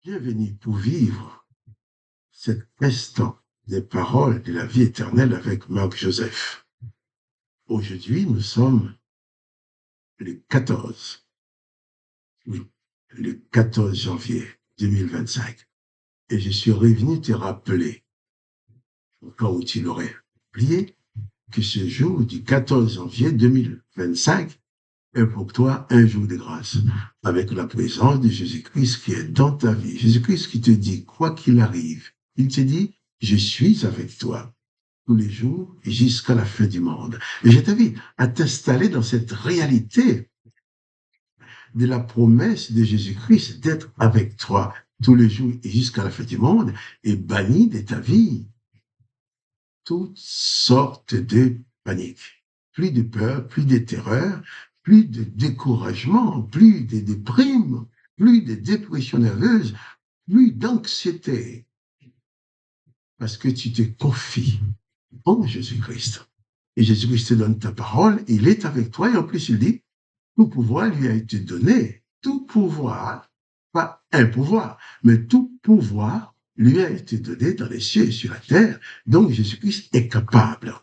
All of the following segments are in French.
Bienvenue pour vivre cet instant des paroles de la vie éternelle avec Marc Joseph. Aujourd'hui, nous sommes le 14, oui, le 14 janvier 2025. Et je suis revenu te rappeler, au cas où tu l'aurais oublié, que ce jour du 14 janvier 2025 est pour toi un jour de grâce, avec la présence de Jésus-Christ qui est dans ta vie. Jésus-Christ qui te dit, quoi qu'il arrive, il te dit, je suis avec toi tous les jours et jusqu'à la fin du monde. Et je t'invite à t'installer dans cette réalité de la promesse de Jésus-Christ d'être avec toi tous les jours et jusqu'à la fin du monde et banni de ta vie toutes sortes de panique. Plus de peur, plus de terreur, plus de découragement, plus de déprime, plus de dépression nerveuse, plus d'anxiété. Parce que tu te confies en Jésus-Christ. Et Jésus-Christ te donne ta parole, il est avec toi, et en plus il dit, tout pouvoir lui a été donné. Tout pouvoir, pas un pouvoir, mais tout pouvoir lui a été donné dans les cieux et sur la terre. Donc Jésus-Christ est capable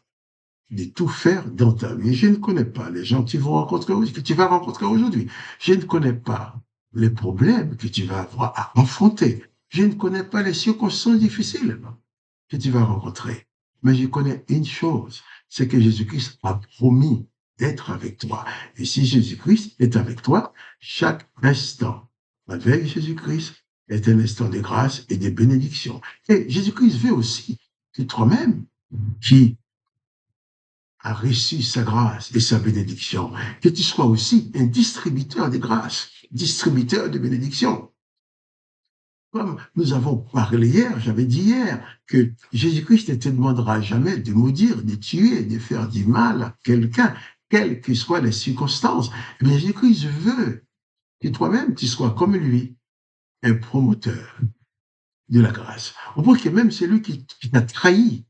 de tout faire dans ta vie. Je ne connais pas les gens que tu vas rencontrer aujourd'hui. Je ne connais pas les problèmes que tu vas avoir à affronter. Je ne connais pas les circonstances difficiles que tu vas rencontrer. Mais je connais une chose, c'est que Jésus-Christ a promis d'être avec toi. Et si Jésus-Christ est avec toi, chaque instant avec Jésus-Christ est un instant de grâce et de bénédiction. Et Jésus-Christ veut aussi que toi-même, qui a reçu sa grâce et sa bénédiction, que tu sois aussi un distributeur de grâce, distributeur de bénédiction. Comme nous avons parlé hier, j'avais dit hier que Jésus-Christ ne te demandera jamais de maudire, de tuer, de faire du mal à quelqu'un, quelles que soient les circonstances. Mais Jésus-Christ veut que toi-même, tu sois comme lui, un promoteur de la grâce. Au point que même celui qui t'a trahi,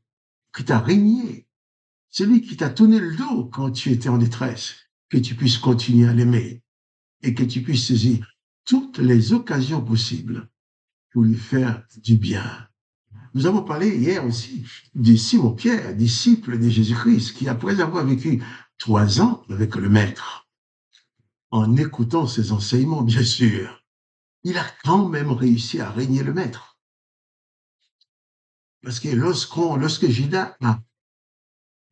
qui t'a régné, celui qui t'a tourné le dos quand tu étais en détresse, que tu puisses continuer à l'aimer et que tu puisses saisir toutes les occasions possibles pour lui faire du bien. Nous avons parlé hier aussi de Simon-Pierre, disciple de Jésus-Christ, qui après avoir vécu 3 ans avec le Maître, en écoutant ses enseignements, bien sûr, il a quand même réussi à régner le Maître. Parce que lorsque Judas a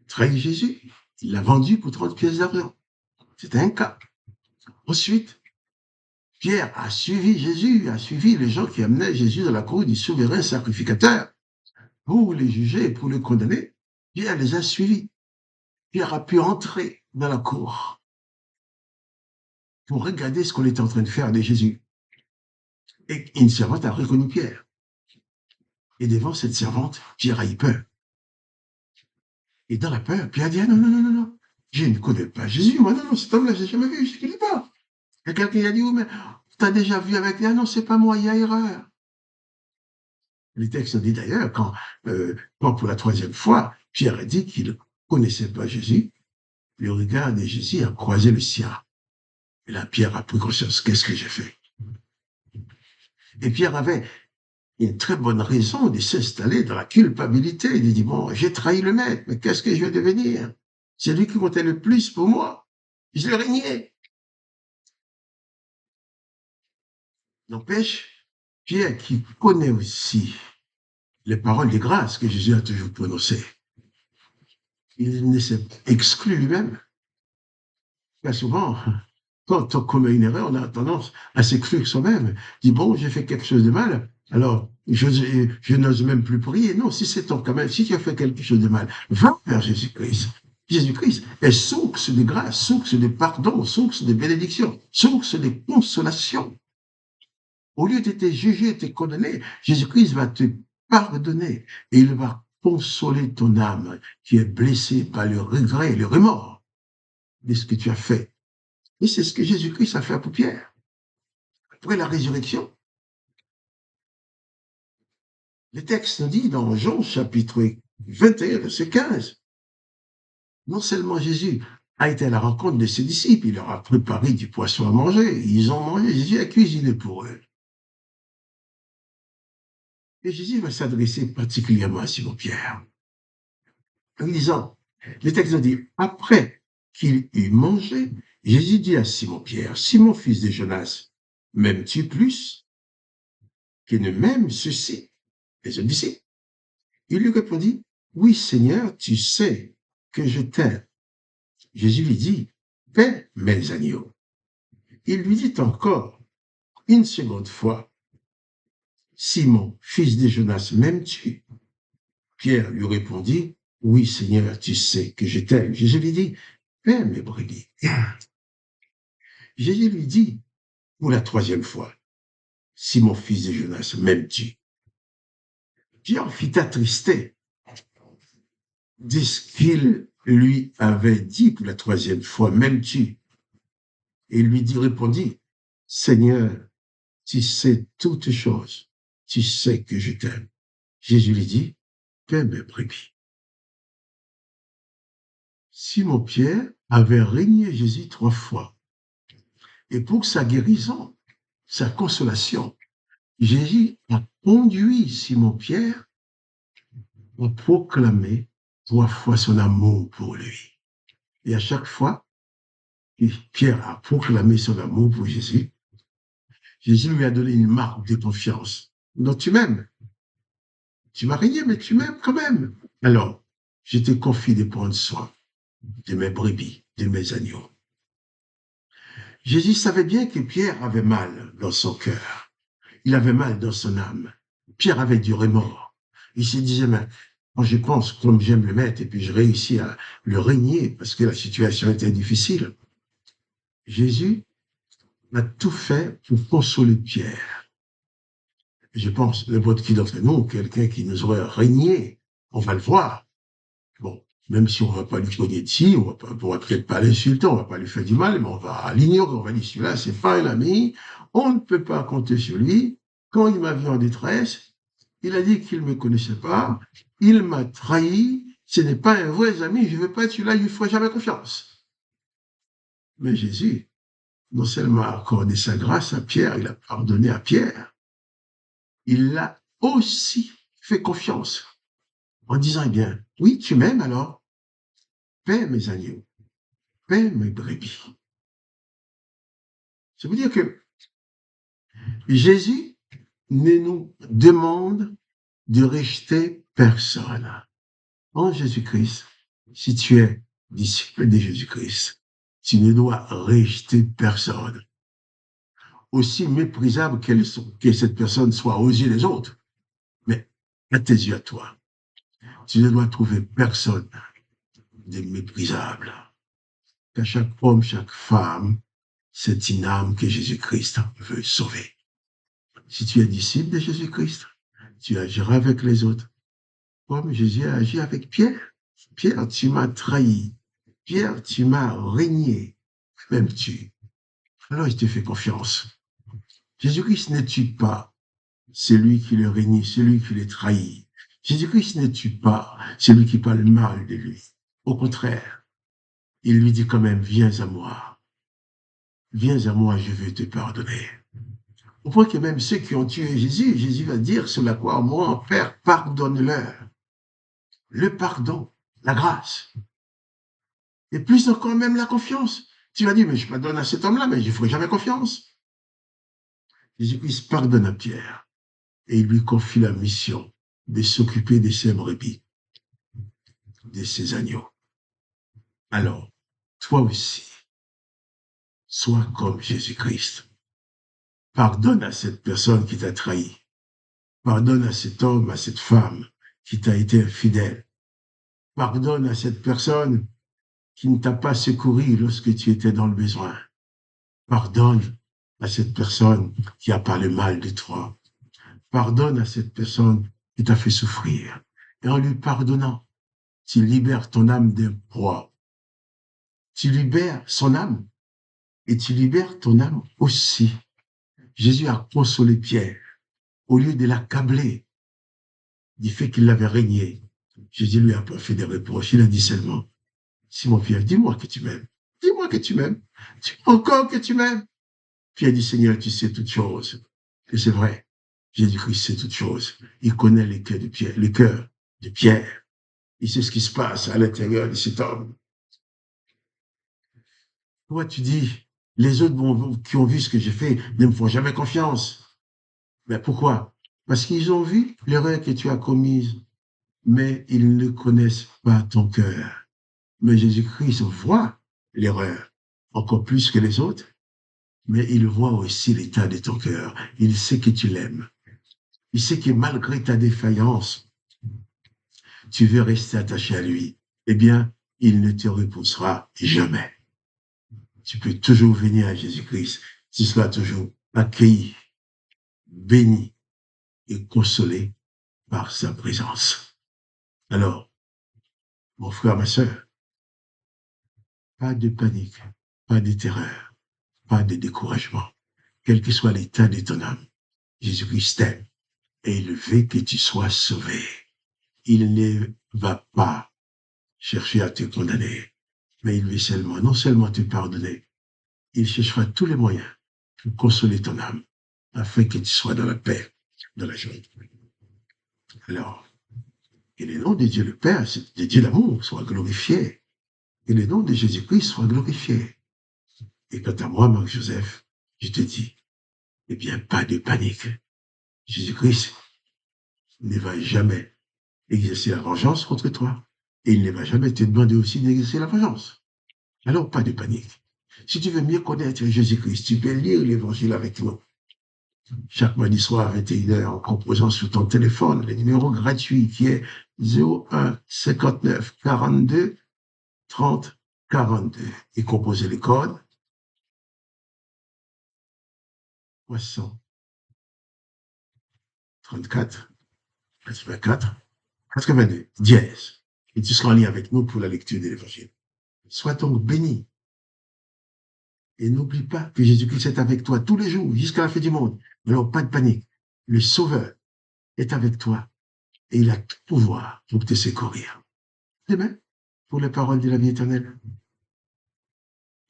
trahi Jésus, il l'a vendu pour 30 pièces d'argent. C'était un cas. Ensuite, Pierre a suivi Jésus, a suivi les gens qui amenaient Jésus dans la cour du souverain sacrificateur pour les juger et pour les condamner. Pierre les a suivis. Pierre a pu entrer dans la cour pour regarder ce qu'on était en train de faire de Jésus. Et une servante a reconnu Pierre. Et devant cette servante, Pierre a eu peur. Et dans la peur, Pierre a dit, ah non, non, non, non, non, je ne connais pas Jésus. Moi, non, non, cet homme-là, je n'ai jamais vu, je ne connais pas. Et quelqu'un qui a dit, oui, mais tu as déjà vu avec lui. Ah non, c'est pas moi, il y a erreur. Les textes dit d'ailleurs, quand pour la 3e fois, Pierre a dit qu'il ne connaissait pas Jésus, le regard de Jésus a croisé le sien. Et là, Pierre a pris conscience, qu'est-ce que j'ai fait? Et Pierre avait une très bonne raison de s'installer dans la culpabilité. Il dit, bon, j'ai trahi le Maître, mais qu'est-ce que je vais devenir? C'est lui qui comptait le plus pour moi. Je l'ai régné. N'empêche, Pierre qui connaît aussi les paroles de grâce que Jésus a toujours prononcées, il ne s'est exclu lui-même. Car souvent, quand on commet une erreur, on a tendance à s'exclure soi-même. Dit, bon, j'ai fait quelque chose de mal, alors je n'ose même plus prier. Non, si c'est ton quand même, si tu as fait quelque chose de mal, va vers Jésus-Christ. Jésus-Christ est source de grâce, source de pardon, source de bénédiction, source de consolation. Au lieu d'être jugé, d'être condamné, Jésus-Christ va te pardonner et il va consoler ton âme qui est blessée par le regret et le remords de ce que tu as fait. Et c'est ce que Jésus-Christ a fait pour Pierre. Après la résurrection, le texte nous dit dans Jean chapitre 21, verset 15, non seulement Jésus a été à la rencontre de ses disciples, il leur a préparé du poisson à manger, ils ont mangé, Jésus a cuisiné pour eux. Et Jésus va s'adresser particulièrement à Simon-Pierre en lui disant, le texte nous dit, après qu'il eut mangé, Jésus dit à Simon-Pierre, Simon, fils de Jonas, m'aimes-tu plus que ne m'aiment ceux-ci, les autres disciples? Il lui répondit, oui, Seigneur, tu sais que je t'aime. Jésus lui dit, paie mes agneaux. Il lui dit encore une seconde fois, Simon, fils de Jonas, m'aimes-tu? Pierre lui répondit, oui, Seigneur, tu sais que je t'aime. Jésus lui dit, paie mes brebis. Jésus lui dit, pour la troisième fois, Simon, fils de Jonas, m'aimes-tu? Pierre fit attrister de ce qu'il lui avait dit pour la troisième fois, m'aimes-tu? Et il lui dit, répondit, Seigneur, tu sais toutes choses, tu sais que je t'aime. Jésus lui dit, paie mes brebis. Simon-Pierre avait régné Jésus 3 fois. Et pour sa guérison, sa consolation, Jésus a conduit Simon-Pierre à proclamer 3 fois son amour pour lui. Et à chaque fois que Pierre a proclamé son amour pour Jésus, Jésus lui a donné une marque de confiance. Donc tu m'aimes. Tu m'as régné, mais tu m'aimes quand même. Alors, je te confie de prendre soin de mes brebis, de mes agneaux. Jésus savait bien que Pierre avait mal dans son cœur. Il avait mal dans son âme. Pierre avait du remords. Il se disait, mais quand je pense comme j'aime le maître et puis je réussis à le régner parce que la situation était difficile. Jésus a tout fait pour consoler Pierre. Je pense, n'importe qui d'entre nous, quelqu'un qui nous aurait régné, on va le voir. Bon, même si on ne va pas lui cogner dessus, on va peut-être pas l'insulter, on va pas lui faire du mal, mais on va l'ignorer, on va dire, celui-là, c'est pas un ami, on ne peut pas compter sur lui. Quand il m'a vu en détresse, il a dit qu'il ne me connaissait pas, il m'a trahi, ce n'est pas un vrai ami, je ne veux pas être celui-là, il ne ferai jamais confiance. Mais Jésus, non seulement a accordé sa grâce à Pierre, il a pardonné à Pierre, il l'a aussi fait confiance en disant, eh bien, oui, tu m'aimes alors, paie mes agneaux, paie mes brebis. Ça veut dire que Jésus ne nous demande de rejeter personne. En Jésus-Christ, si tu es disciple de Jésus-Christ, tu ne dois rejeter personne. Aussi méprisable que cette personne soit aux yeux des autres, mais à tes yeux à toi, tu ne dois trouver personne de méprisable. Qu'à chaque homme, chaque femme, c'est une âme que Jésus-Christ veut sauver. Si tu es disciple de Jésus-Christ, tu agiras avec les autres, comme Jésus a agi avec Pierre. Pierre, tu m'as trahi. Pierre, tu m'as régné. M'aimes-tu? Alors, je te fais confiance. Jésus-Christ ne tue pas celui qui le règne, celui qui le trahit. Jésus-Christ ne tue pas celui qui parle mal de lui. Au contraire, il lui dit quand même, viens à moi. Viens à moi, je veux te pardonner. Au point que même ceux qui ont tué Jésus, Jésus va dire, sur la croix, moi, Père, pardonne-leur. Le pardon, la grâce. Et plus encore même la confiance. Tu vas dire, mais je pardonne à cet homme-là, mais je ne ferai jamais confiance. Jésus-Christ pardonne à Pierre et il lui confie la mission de s'occuper de ses brebis, de ses agneaux. Alors, toi aussi, sois comme Jésus-Christ. Pardonne à cette personne qui t'a trahi. Pardonne à cet homme, à cette femme qui t'a été infidèle. Pardonne à cette personne qui ne t'a pas secouru lorsque tu étais dans le besoin. Pardonne à cette personne qui a parlé mal de toi. Pardonne à cette personne qui t'a fait souffrir. Et en lui pardonnant, tu libères ton âme d'un poids. Tu libères son âme et tu libères ton âme aussi. Jésus a consolé Pierre au lieu de l'accabler du fait qu'il l'avait régné. Jésus lui a pas fait des reproches. Il a dit seulement, Simon Pierre, dis-moi que tu m'aimes. Dis-moi que tu m'aimes. Dis-moi encore que tu m'aimes. Pierre dit, Seigneur, tu sais toutes choses. Et c'est vrai. Jésus-Christ sait toutes choses. Il connaît les cœurs de Pierre, le cœur de Pierre. Il sait ce qui se passe à l'intérieur de cet homme. Toi, tu dis, les autres qui ont vu ce que j'ai fait ne me font jamais confiance. Mais pourquoi? Parce qu'ils ont vu l'erreur que tu as commise, mais ils ne connaissent pas ton cœur. Mais Jésus-Christ voit l'erreur encore plus que les autres, mais il voit aussi l'état de ton cœur. Il sait que tu l'aimes. Il sait que malgré ta défaillance, tu veux rester attaché à lui. Eh bien, il ne te repoussera jamais. Tu peux toujours venir à Jésus-Christ. Tu seras toujours accueilli, béni et consolé par sa présence. Alors, mon frère, ma sœur, pas de panique, pas de terreur, pas de découragement. Quel que soit l'état de ton âme, Jésus-Christ t'aime et il veut que tu sois sauvé. Il ne va pas chercher à te condamner, mais il veut seulement, non seulement te pardonner, il cherchera tous les moyens pour consoler ton âme, afin que tu sois dans la paix, dans la joie. Alors, que le nom de Dieu le Père, de Dieu l'amour, soit glorifié. Que le nom de Jésus-Christ soit glorifié. Et quant à moi, Marc-Joseph, je te dis, eh bien, pas de panique. Jésus-Christ ne va jamais exercer la vengeance contre toi. Et il ne va jamais te demander aussi d'exercer la vengeance. Alors, pas de panique. Si tu veux mieux connaître Jésus-Christ, tu peux lire l'évangile avec nous. Chaque mardi soir à 21h en composant sur ton téléphone le numéro gratuit qui est 01 59 42 30 42 et composer les codes 334 84 82 dièse. Et tu seras en lien avec nous pour la lecture de l'évangile. Sois donc béni. Et n'oublie pas que Jésus-Christ est avec toi tous les jours jusqu'à la fin du monde. Alors pas de panique. Le Sauveur est avec toi et il a tout pouvoir pour te secourir. Amen. Pour les paroles de la vie éternelle.